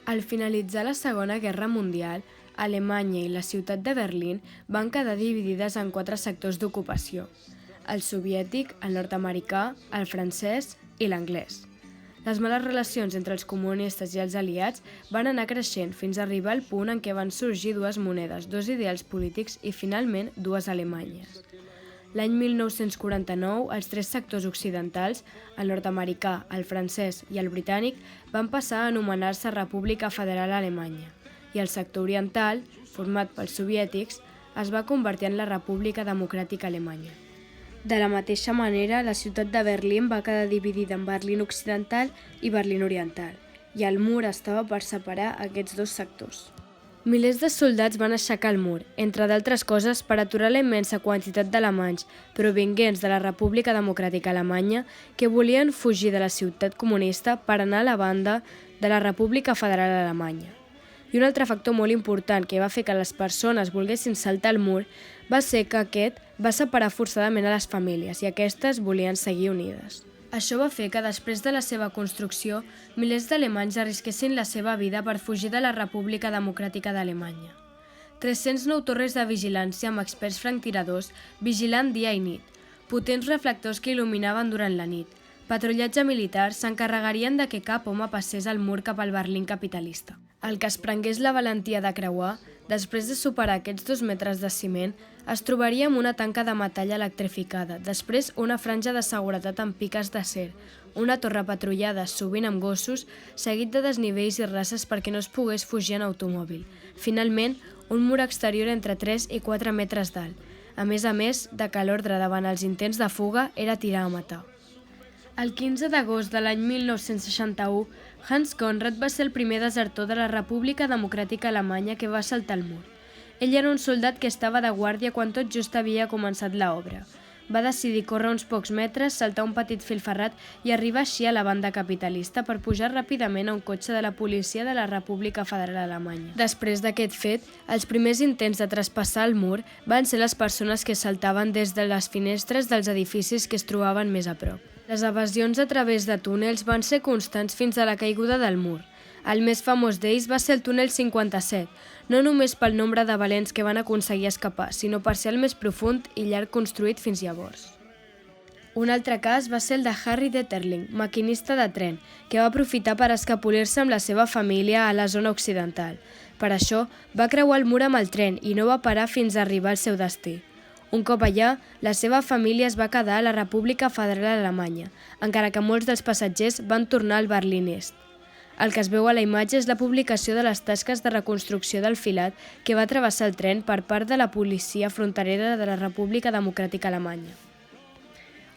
Al finalitzar la Segona Guerra Mundial, Alemanya i la ciutat de Berlín van quedar dividides en 4 sectors d'ocupació: el soviètic, el nord-americà, el francès i l'anglès. Les males relacions entre els comunistes i els aliats van anar creixent fins a arribar al punt en què van sorgir dues monedes, dos ideals polítics i finalment dues Alemanyes. L'any 1949, els 3 sectors occidentals, el nord-americà, el francès i el britànic, van passar a anomenar-se República Federal Alemanya, i el sector oriental, format pels soviètics, es va convertir en la República Democràtica Alemanya. De la mateixa manera, la ciutat de Berlín va quedar dividida en Berlín Occidental i Berlín Oriental, i el mur estava per separar aquests dos sectors. Milers de soldats van aixecar el mur, entre d'altres coses per aturar la immensa quantitat d'alemanys provinguents de la República Democràtica Alemanya que volien fugir de la ciutat comunista per anar a la banda de la República Federal Alemanya. I un altre factor molt important que va fer que les persones volguessin saltar el mur va ser que aquest va separar forçadament a les famílies i aquestes volien seguir unides. Això va fer que després de la seva construcció, milers d'alemanys arrisquessin la seva vida per fugir de la República Democràtica d'Alemanya. 309 torres de vigilància amb experts franctiradors vigilant dia i nit, potents reflectors que il·luminaven durant la nit, patrullatge militar s'encarregarien de que cap home passés el mur cap al Berlín capitalista. El que es prengués la valentia de creuar, després de superar aquests 2 metres de ciment, es trobaria amb una tanca de metall electrificada, després una franja de seguretat amb piques d'acer, una torre patrullada, sovint amb gossos, seguit de desnivells i rases perquè no es pogués fugir en automòbil. Finalment, un mur exterior entre 3 i 4 metres d'alt. A més de que l'ordre davant els intents de fuga era tirar a matar. El 15 d'agost de l'any 1961, Hans Conrad va ser el primer desertor de la República Democràtica Alemanya que va saltar el mur. Ell era un soldat que estava de guàrdia quan tot just havia començat l'obra. Va decidir córrer uns pocs metres, saltar un petit fil ferrat i arribar així a la banda capitalista per pujar ràpidament a un cotxe de la policia de la República Federal Alemanya. Després d'aquest fet, els primers intents de traspassar el mur van ser les persones que saltaven des de les finestres dels edificis que es trobaven més a prop. Les evasions a través de túnels van ser constants fins a la caiguda del mur. El més famós d'ells va ser el túnel 57, no només pel nombre de valents que van aconseguir escapar, sinó per ser el més profund i llarg construït fins llavors. Un altre cas va ser el de Harry Detterling, maquinista de tren, que va aprofitar per escapolir-se amb la seva família a la zona occidental. Per això, va creuar el mur amb el tren i no va parar fins a arribar al seu destí. Un cop allà, la seva família es va quedar a la República Federal Alemanya, encara que molts dels passatgers van tornar al Berlín Est. El que es veu a la imatge és la publicació de les tasques de reconstrucció del filat que va travessar el tren per part de la policia fronterera de la República Democràtica Alemanya.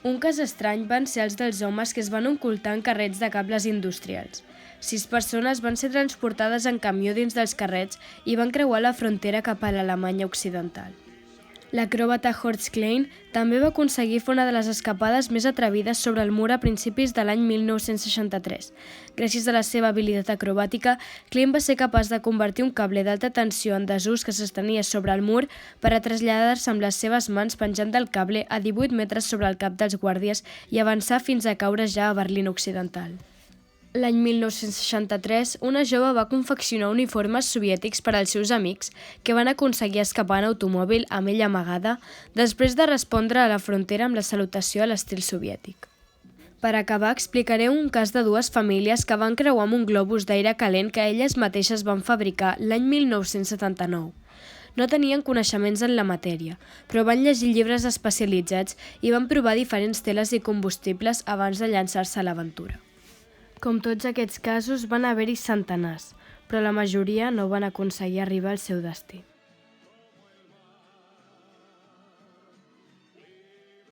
Un cas estrany van ser els dels homes que es van ocultar en carrets de cables industrials. 6 persones van ser transportades en camió dins dels carrets i van creuar la frontera cap a l'Alemanya occidental. L'acròbata Horst Klein també va aconseguir fer una de les escapades més atrevides sobre el mur a principis de l'any 1963. Gràcies a la seva habilitat acrobàtica, Klein va ser capaç de convertir un cable d'alta tensió en desús que s'estenia sobre el mur per a traslladar-se amb les seves mans penjant del cable a 18 metres sobre el cap dels guàrdies i avançar fins a caure ja a Berlín Occidental. L'any 1963, una jove va confeccionar uniformes soviètics per als seus amics que van aconseguir escapar en automòbil amb ella amagada després de respondre a la frontera amb la salutació a l'estil soviètic. Per acabar, explicaré un cas de 2 famílies que van creuar amb un globus d'aire calent que elles mateixes van fabricar l'any 1979. No tenien coneixements en la matèria, però van llegir llibres especialitzats i van provar diferents teles i combustibles abans de llançar-se a l'aventura. Com tots aquests casos, van haver-hi centenars, però la majoria no van aconseguir arribar al seu destí.